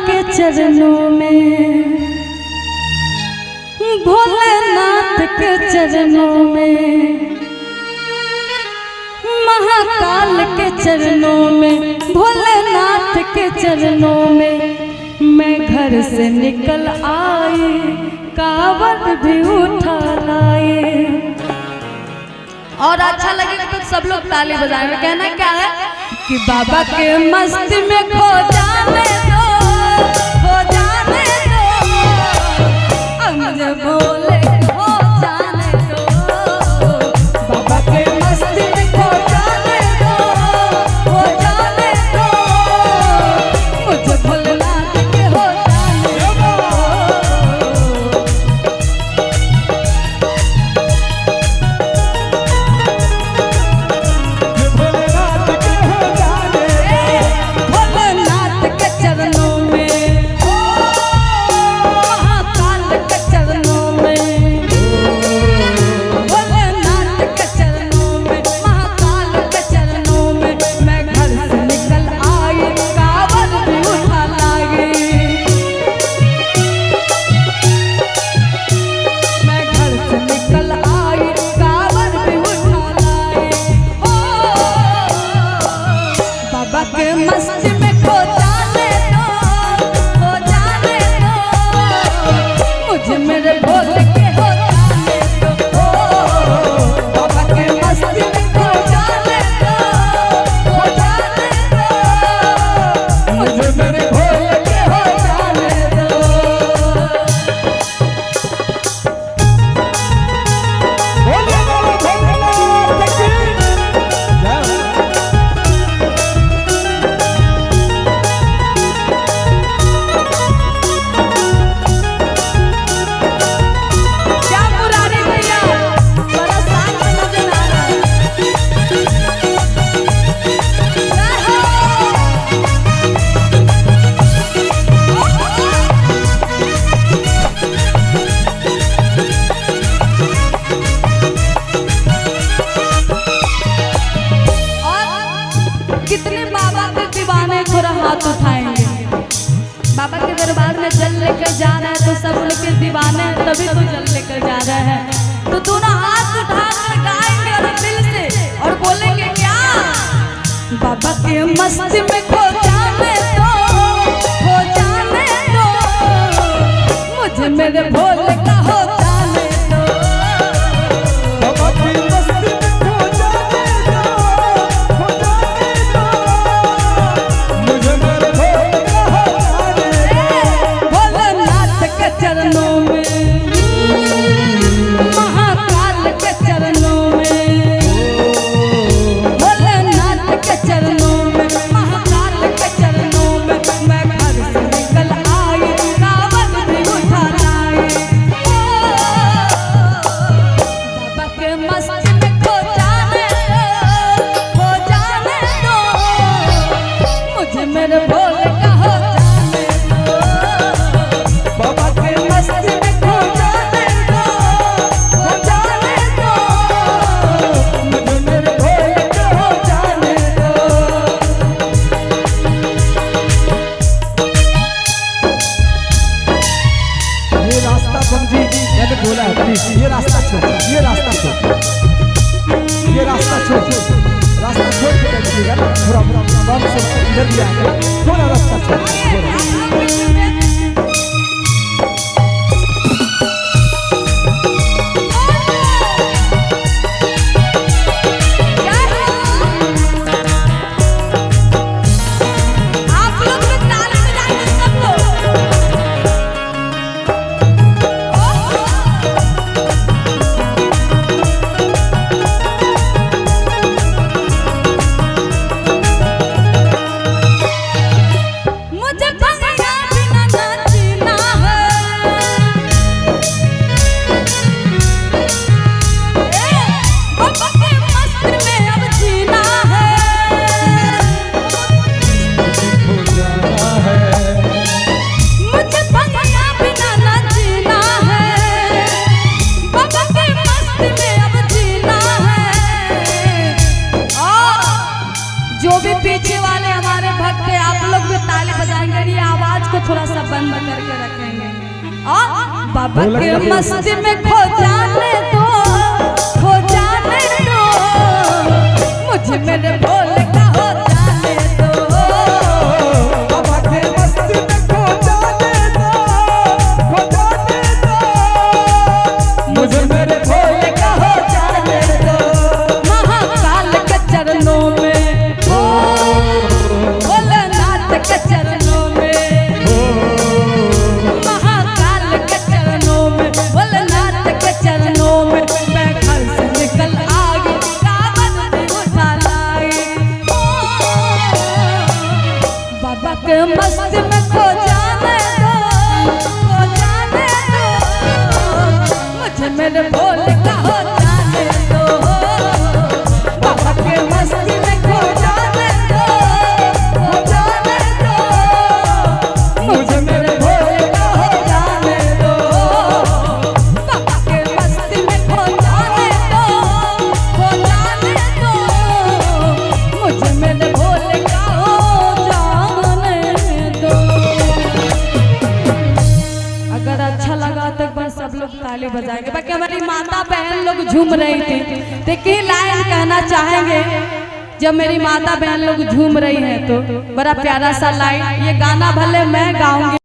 के चरणों में, भोलेनाथ के चरणों में, महाकाल के चरणों में, भोलेनाथ के चरणों में मैं घर से निकल आई, कावड़ भी उठा लाए। और अच्छा लगेगा तो सब लोग ताली बजाएंगे। कहना क्या है कि बाबा के मस्ती में खो जाने दो, खो जाने दो, अब मुझे बोले खो जाने दो, बाबा के मस्ती में खो जाने दो, खो जाने दो, मुझे भोलेनाथ के हो जाने दो। भोलेनाथ के चरणों में, महाकाल के चरणों में, भोलेनाथ के चरणों में, महाकाल के चरणों में मैं घर से निकल आई, कावड़ भी उठा लाई। मैं घर से निकल आई, कावड़ भी उठा लाई। ओ बाबा के मस्ती में खो जाने दो, खो जाने दो, मुझे मेरे भोले के हो जाने दो। ओ बाबा के मस्ती में खो जाने दो, खो जाने दो, मुझे मेरे भोले के हो जाने दो। क्या मुरारी भैया, बड़ा शांत नजर आ रहा है। जय हो। और कितने बाबा के दीवाने थोड़ा हाथ उठाएंगे। बाबा के दरबार में जल लेकर जा रहे हैं तो सब उनके दीवाने हैं, तभी तो जल लेकर जा रहे हैं। तो दोनों हाथ उठाकर गाएंगे और दिल से और बोलेंगे क्या, बाबा के मस्ती में खो जाने दो, खो जाने दो, मुझे मेरे भोले का हो जाने दो। बाबा की मस्ती में खो जाने दो, खो जाने दो, मुझे मेरे भोले का हो जाने दो। भोलेनाथ के चरणों में, महाकाल के चरणों में, भोलेनाथ के चरणों में, महाकाल के चरणों में मैं घर से निकल आई, कावड़ भी उठा लाई। बाबा के मस्ती में खो जाने दो, खो जाने दो, मुझे मेरे भोले का हो जाने दो। बाबा के मस्ती में खो जाने दो, खो जाने दो, मुझे मेरे भोले का हो जाने दो। ये रास्ता समझी, मैंने बोला है प्लीज ये रास्ता छोड़, ये रास्ता छोड़, ये रास्ता छोड़, रास्ता छोड़ के बैठिएगा ना, थोड़ा कम से इधर भी आएगा, थोड़ा रास्ता छोड़, थोड़ा। आप लोग भी ताली बजाएंगे सब लोग। मुझे भंगिया बिना नाचना है, बाबा के मस्ती में अब जीना है। हो जाना है, मुझे भंगिया बिना नाचना है, बाबा के मस्ती में अब जीना है। और जो भी पीछे वाले हमारे भक्त हैं, आप लोग भी ताली बजाएंगे, ये आवाज को थोड़ा सा बंद करके रखेंगे। और बाबा के मस्ती में खो जाने दो, खो जाने दो, मुझे मेरे भोले का हो जाने दो। बाबा के मस्ती में खो जाने दो, खो जाने दो, मुझे मेरे भोले का हो जाने दो। महाकाल के चरणों में, भोलेनाथ के चरणों में, महाकाल के चरणों में, भोलेनाथ के चरणों में मैं घर से निकल आई, कांवड़ भी उठा लाई। बाबा के मस्ती में खो जाने दो, खो जाने दो, मुझे मेरे भोले का हो जाने दो। बाबा के मस्ती में खो जाने दो, खो जाने दो, मुझे मेरे भोले का हो जाने दो। बाबा के मस्ती में खो जाने दो, खो जाने दो, मुझे मेरे भोले का हो जाने दो। अगर अच्छा लगा तो एक बार सब लोग ताली बजाएंगे। बाकी हमारी माता बहन लोग झूम रही थी, देखिए लाइन कहना चाहेंगे। जब मेरी माता बहन लोग झूम रही हैं तो बड़ा प्यारा सा लाइन, ये गाना भले मैं गाऊंगी।